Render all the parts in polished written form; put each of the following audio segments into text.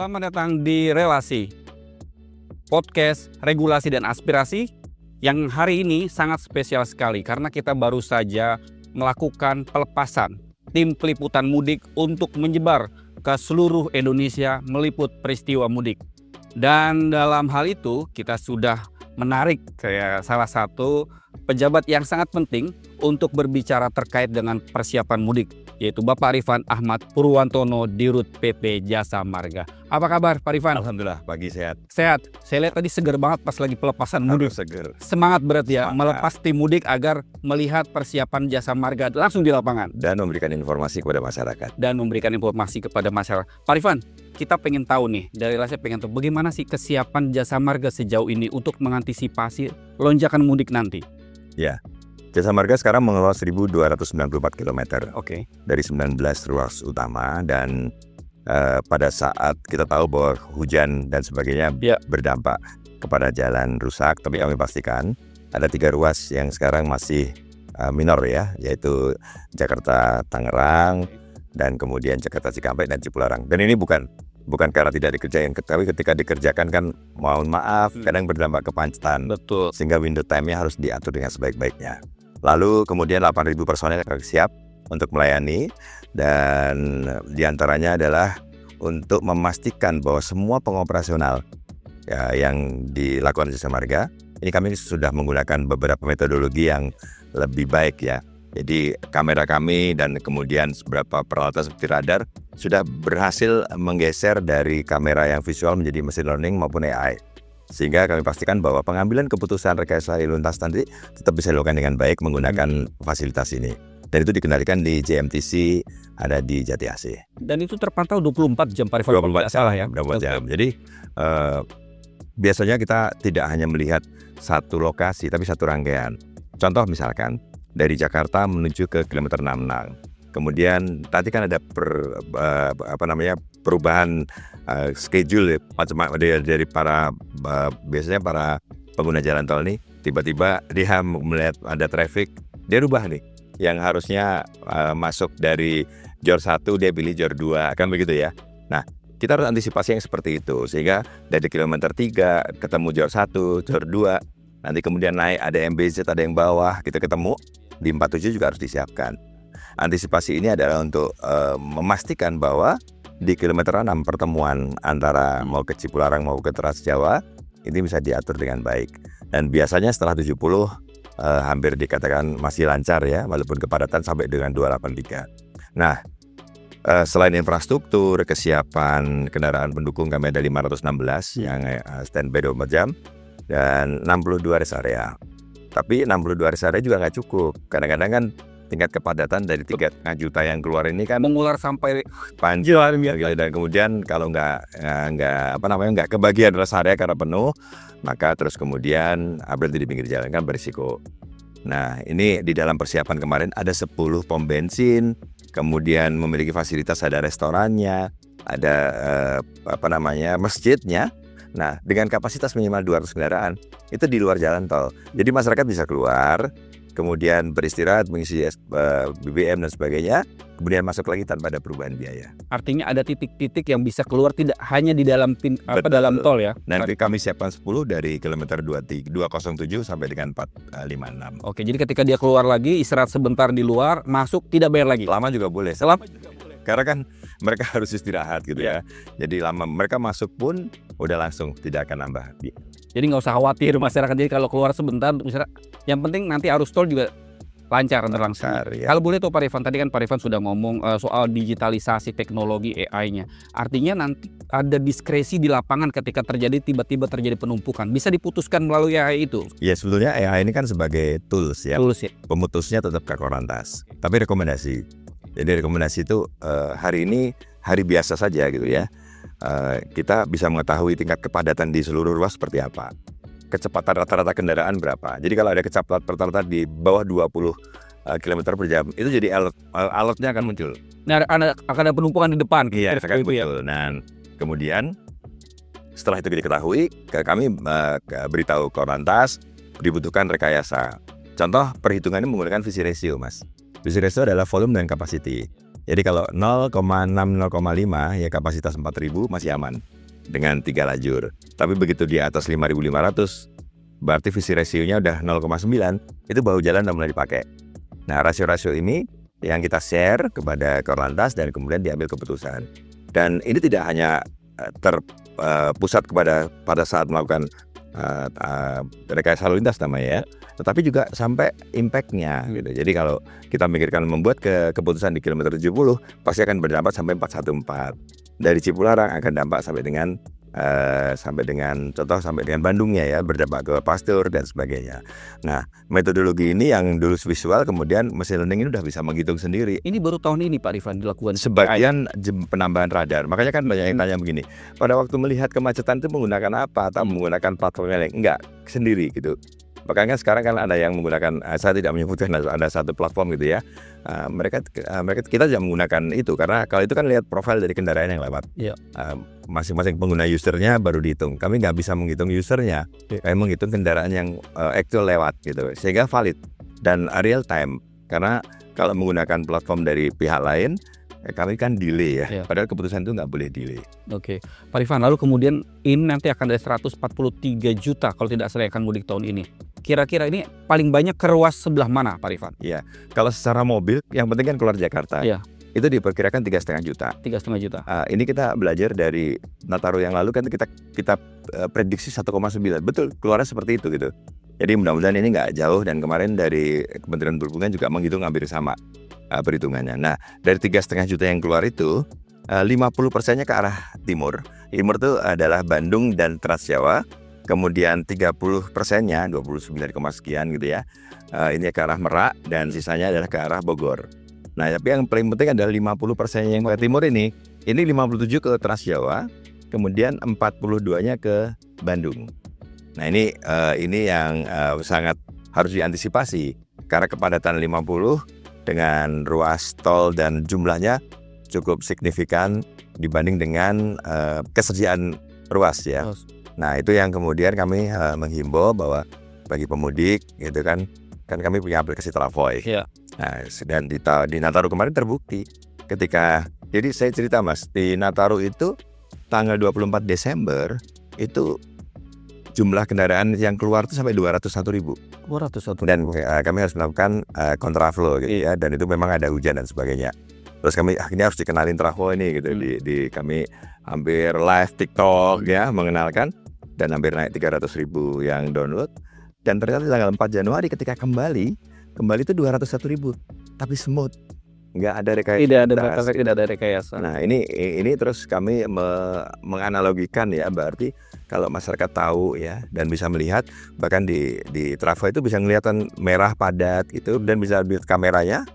Selamat datang di Relasi, podcast regulasi dan aspirasi yang hari ini sangat spesial sekali karena kita baru saja melakukan pelepasan tim peliputan mudik untuk menyebar ke seluruh Indonesia meliput peristiwa mudik. Dan dalam hal itu kita sudah menarik salah satu pejabat yang sangat penting untuk berbicara terkait dengan persiapan mudik, yaitu Bapak Rifan Ahmad Purwantono, Dirut PP Jasa Marga. Apa kabar Pak Rifan? Alhamdulillah, pagi sehat. Sehat. Saya lihat tadi seger banget pas lagi pelepasan mudik. Seger. Semangat berarti ya, Semangat. melepas tim mudik agar melihat persiapan Jasa Marga langsung di lapangan. Dan memberikan informasi kepada masyarakat. Pak Rifan, kita pengen tahu nih, dari saya pengen tahu bagaimana sih kesiapan Jasa Marga sejauh ini untuk mengantisipasi lonjakan mudik nanti? Ya, Jasa Marga sekarang mengelola 1.294 km Oke. dari 19 ruas utama dan pada saat kita tahu bahwa hujan dan sebagainya berdampak kepada jalan rusak, tapi kami pastikan ada 3 ruas yang sekarang masih minor ya, yaitu Jakarta Tangerang dan kemudian Jakarta Cikampek dan Cipularang. Dan ini bukan karena tidak dikerjain, tapi ketika dikerjakan kan mohon maaf kadang berdampak kemacetan. Betul. Sehingga window time-nya harus diatur dengan sebaik-baiknya. Lalu kemudian 8.000 personel yang siap untuk melayani, dan diantaranya adalah untuk memastikan bahwa semua pengoperasional ya, yang dilakukan Jasa Marga, ini kami sudah menggunakan beberapa metodologi yang lebih baik ya. Jadi kamera kami dan kemudian beberapa peralatan seperti radar sudah berhasil menggeser dari kamera yang visual menjadi machine learning maupun AI. Sehingga kami pastikan bahwa pengambilan keputusan rekayasa lalu lintas nanti tetap bisa dilakukan dengan baik menggunakan fasilitas ini. Dan itu dikendalikan di JMTC, ada di Jati AC. Dan itu terpantau 24 jam Pak Rifan. 24 salah ya. 24 jam. Jadi biasanya kita tidak hanya melihat satu lokasi tapi satu rangkaian. Contoh misalkan dari Jakarta menuju ke kilometer 66. Kemudian tadi kan ada perubahan schedule macam-macam dari para biasanya para pengguna jalan tol nih, tiba-tiba dia melihat ada traffic, dia rubah nih. Yang harusnya masuk dari jor 1 dia pilih jor 2, kan begitu ya. Nah, kita harus antisipasi yang seperti itu sehingga dari kilometer 3 ketemu jor 1, jor 2, nanti kemudian naik ada MBZ, ada yang bawah, kita ketemu di 47 juga harus disiapkan. Antisipasi ini adalah untuk memastikan bahwa di kilometer 6 pertemuan antara mau ke Cipularang mau ke Trans Jawa ini bisa diatur dengan baik. Dan biasanya setelah 70 hampir dikatakan masih lancar ya, walaupun kepadatan sampai dengan 283. Nah, selain infrastruktur, kesiapan kendaraan pendukung kami ada 516 yang standby 24 jam dan 62 rest area. Tapi 62 rest area juga nggak cukup. Kadang-kadang kan tingkat kepadatan dari 3,5 juta yang keluar ini kan mengular sampai panjang dan kemudian kalau nggak kebagian rest area karena penuh, maka terus kemudian berhenti di pinggir jalan kan berisiko. Nah, ini di dalam persiapan kemarin ada 10 pom bensin, kemudian memiliki fasilitas, ada restorannya, ada masjidnya. Nah, dengan kapasitas minimal 200 kendaraan itu di luar jalan tol. Jadi masyarakat bisa keluar, kemudian beristirahat, mengisi BBM dan sebagainya, kemudian masuk lagi tanpa ada perubahan biaya. Artinya ada titik-titik yang bisa keluar tidak hanya di dalam dalam tol ya. Nanti kami siapkan 10 dari kilometer 207 sampai dengan 456. Oke, jadi ketika dia keluar lagi, istirahat sebentar di luar, masuk tidak bayar lagi. Lama juga boleh. Karena kan mereka harus istirahat gitu ya. Jadi lama mereka masuk pun udah langsung tidak akan nambah. Jadi nggak usah khawatir masyarakat. Jadi kalau keluar sebentar, misalnya, yang penting nanti arus tol juga lancar langsung. Ya. Kalau boleh tuh Pak Rifan, tadi kan Pak Rifan sudah ngomong soal digitalisasi teknologi AI-nya. Artinya nanti ada diskresi di lapangan ketika tiba-tiba terjadi penumpukan. Bisa diputuskan melalui AI itu? Ya, sebetulnya AI ini kan sebagai tools ya. Pemutusnya tetap Kakor Lantas. Tapi rekomendasi. Jadi rekomendasi itu hari ini hari biasa saja gitu ya. Kita bisa mengetahui tingkat kepadatan di seluruh ruas seperti apa. Kecepatan rata-rata kendaraan berapa. Jadi kalau ada kecepatan rata-rata di bawah 20 km per jam, itu jadi alertnya akan muncul. Nah, akan ada penumpukan di depan. Iya, akan muncul. Dan kemudian setelah itu diketahui, kami beritahu Korlantas dibutuhkan rekayasa. Contoh perhitungannya menggunakan visi ratio, Mas. Visi ratio adalah volume dan capacity. Jadi kalau 0,6 0,5 ya kapasitas 4.000 masih aman dengan 3 lajur. Tapi begitu di atas 5.500 berarti visi rasionya udah 0,9, itu bahu jalan udah mulai dipakai. Nah, rasio-rasio ini yang kita share kepada Korlantas dan kemudian diambil keputusan. Dan ini tidak hanya terpusat pada saat melakukan rekayasa lalu lintas namanya ya, tetapi juga sampai impact-nya gitu. Jadi kalau kita memikirkan membuat keputusan di kilometer 70 pasti akan berdampak sampai 414. Dari Cipularang akan dampak sampai dengan Bandungnya ya, berdampak ke Pasteur dan sebagainya. Nah, metodologi ini yang dulu visual kemudian mesin learning ini udah bisa menghitung sendiri. Ini baru tahun ini Pak Rifan dilakukan. Sebagian penambahan radar. Makanya kan banyak yang tanya begini, pada waktu melihat kemacetan itu menggunakan apa? Atau menggunakan platform yang enggak sendiri gitu. Makanya sekarang kan ada yang menggunakan, saya tidak menyebutkan ada satu platform gitu ya. Kita tidak menggunakan itu karena kalau itu kan lihat profil dari kendaraan yang lewat. Iya. Masing-masing pengguna usernya baru dihitung. Kami nggak bisa menghitung usernya. Kami menghitung kendaraan yang actual lewat gitu, sehingga valid dan real time. Karena kalau menggunakan platform dari pihak lain, kami kan delay ya. Padahal keputusan itu nggak boleh delay. Oke, Pak Rifan, lalu kemudian ini nanti akan ada 143 juta kalau tidak salah akan mudik tahun ini. Kira-kira ini paling banyak ke ruas sebelah mana Pak Rifan? Iya, kalau secara mobil yang penting kan keluar Jakarta. Iya. Itu diperkirakan 3,5 juta. 3,5 juta. Ini kita belajar dari Nataru yang lalu kan kita prediksi 1,9. Betul, keluarnya seperti itu gitu. Jadi mudah-mudahan ini nggak jauh dan kemarin dari Kementerian Perhubungan juga menghitung hampir sama perhitungannya. Nah, dari 3,5 juta yang keluar itu 50%-nya ke arah timur. Timur itu adalah Bandung dan Trans Jawa. Kemudian 30%-nya 29, sekian gitu ya. Ini ke arah Merak dan sisanya adalah ke arah Bogor. Nah, tapi yang paling penting adalah 50% yang ke timur ini 57 ke Trans Jawa, kemudian 42-nya ke Bandung. Nah, ini yang sangat harus diantisipasi karena kepadatan 50 dengan ruas tol dan jumlahnya cukup signifikan dibanding dengan kesediaan ruas ya. Nah, itu yang kemudian kami menghimbau bahwa bagi pemudik gitu kan kami punya aplikasi Travoy. Iya. Nah, dan di Nataru kemarin terbukti ketika, jadi saya cerita Mas, di Nataru itu tanggal 24 Desember itu jumlah kendaraan yang keluar itu sampai 201.000. 201. Dan kami harus melakukan kontraflow gitu ya, dan itu memang ada hujan dan sebagainya. Terus kami akhirnya harus dikenalin Travoy ini gitu. Kami hampir live TikTok ya mengenalkan, dan hampir naik 300.000 yang download. Dan ternyata tanggal 4 Januari ketika kembali itu 201.000, tapi smooth, nggak ada rekayasa. Tidak ada rekayasa. Nah, ini terus kami menganalogikan ya, berarti kalau masyarakat tahu ya dan bisa melihat, bahkan di Travoy itu bisa kelihatan merah padat itu, dan bisa lihat kameranya,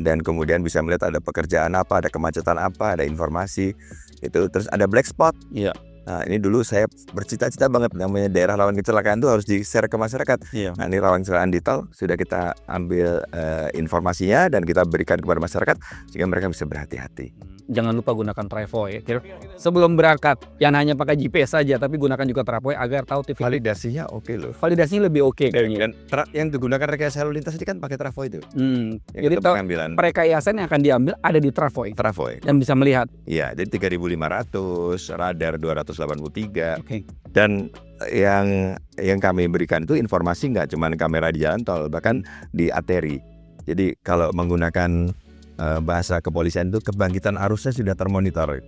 dan kemudian bisa melihat ada pekerjaan apa, ada kemacetan apa, ada informasi itu, terus ada black spot. Iya. Nah, ini dulu saya bercita-cita banget namanya daerah rawan kecelakaan itu harus di-share ke masyarakat. Iya. Nah, ini rawan kecelakaan di tol sudah kita ambil informasinya dan kita berikan kepada masyarakat sehingga mereka bisa berhati-hati. Jangan lupa gunakan Travoy. Sebelum berangkat, jangan hanya pakai GPS saja, tapi gunakan juga Travoy agar tahu titik. Validasinya oke loh. Validasinya lebih oke kayaknya. Dan yang digunakan rekayasa lalu lintas ini kan pakai Travoy itu. Jadi perekayasaan yang akan diambil ada di Travoy. Dan bisa melihat. Iya, jadi 3.500, radar 283. Oke. Dan yang kami berikan itu informasi nggak cuma kamera di jalan tol, bahkan di arteri. Jadi kalau menggunakan bahasa kepolisian itu kebangkitan arusnya sudah termonitor.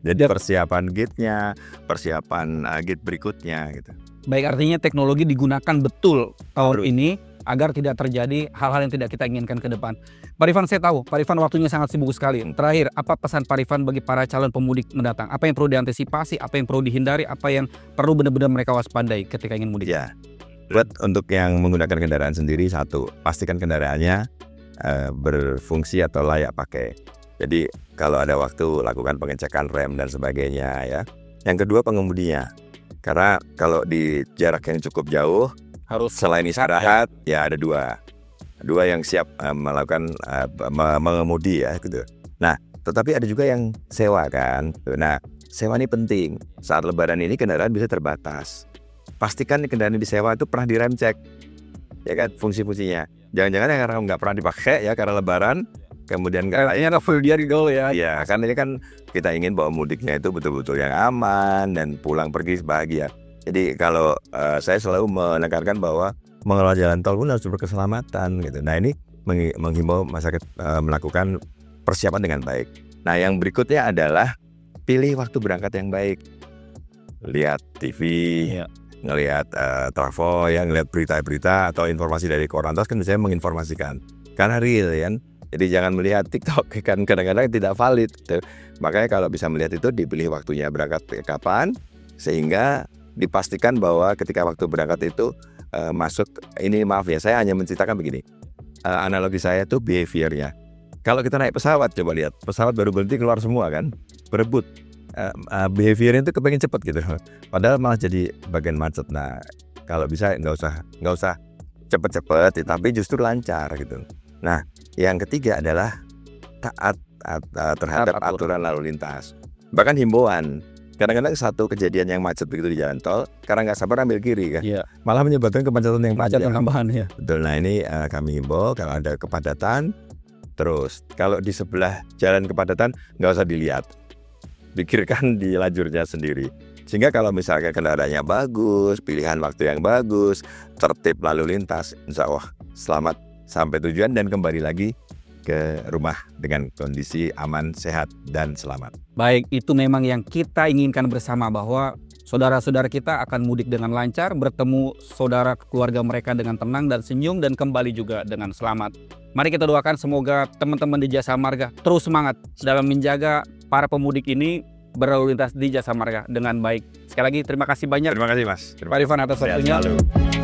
Jadi persiapan gate-nya, persiapan gate berikutnya gitu. Baik, artinya teknologi digunakan betul tahun ini agar tidak terjadi hal-hal yang tidak kita inginkan ke depan. Pak Rifan, saya tahu Pak Rifan waktunya sangat sibuk sekali. Terakhir, apa pesan Pak Rifan bagi para calon pemudik mendatang? Apa yang perlu diantisipasi, apa yang perlu dihindari, apa yang perlu benar-benar mereka waspadai ketika ingin mudik? Ya, buat untuk yang menggunakan kendaraan sendiri, satu, pastikan kendaraannya berfungsi atau layak pakai. Jadi kalau ada waktu lakukan pengecekan rem dan sebagainya ya. Yang kedua, pengemudinya. Karena kalau di jarak yang cukup jauh harus selain istirahat ya ada dua yang siap melakukan mengemudi ya gitu. Nah, tetapi ada juga yang sewa kan. Nah, sewa ini penting. Saat Lebaran ini kendaraan bisa terbatas. Pastikan kendaraan yang disewa itu pernah direm cek, ya kan, fungsi-fungsinya. Jangan-jangan yang nggak pernah dipakai ya karena Lebaran, kemudian Kayaknya full dia di gaul ya. ya kan ini kan kita ingin bahwa mudiknya itu betul-betul yang aman dan pulang pergi bahagia. Jadi kalau saya selalu menekankan bahwa mengelola jalan tol pun harus berkeselamatan gitu. Nah ini menghimbau masyarakat melakukan persiapan dengan baik. Nah yang berikutnya adalah pilih waktu berangkat yang baik. Lihat TV, ngelihat trafo, ya ngelihat berita-berita atau informasi dari Korantas kan biasanya menginformasikan. Karena real kan. Jadi jangan melihat TikTok kan kadang-kadang tidak valid gitu. Makanya kalau bisa melihat itu dipilih waktunya berangkat kapan sehingga dipastikan bahwa ketika waktu berangkat itu masuk ini maaf ya saya hanya menceritakan begini. Analogi saya tuh behaviornya. Kalau kita naik pesawat coba lihat pesawat baru berhenti keluar semua kan berebut. Behaviornya itu kepengen cepet gitu. Padahal malah jadi bagian macet. Nah kalau bisa nggak usah cepet-cepet tapi justru lancar gitu. Nah, yang ketiga adalah taat terhadap aturan lalu lintas. Bahkan himbauan. Kadang-kadang satu kejadian yang macet begitu di jalan tol, karena nggak sabar ambil kiri kan, malah menyebabkan kemacetan yang panjang. Tambahan ya. Betul. Nah ini kami himbau kalau ada kepadatan, terus kalau di sebelah jalan kepadatan nggak usah dilihat, pikirkan di lajurnya sendiri. Sehingga kalau misalnya kendaraannya bagus, pilihan waktu yang bagus, tertib lalu lintas, insya Allah selamat sampai tujuan dan kembali lagi ke rumah dengan kondisi aman, sehat, dan selamat. Baik, itu memang yang kita inginkan bersama bahwa saudara-saudara kita akan mudik dengan lancar, bertemu saudara keluarga mereka dengan tenang dan senyum dan kembali juga dengan selamat. Mari kita doakan semoga teman-teman di Jasa Marga terus semangat dalam menjaga para pemudik ini berlalu lintas di Jasa Marga dengan baik. Sekali lagi terima kasih banyak Terima kasih Mas. Pak Rifan atas Sehat waktunya. selalu.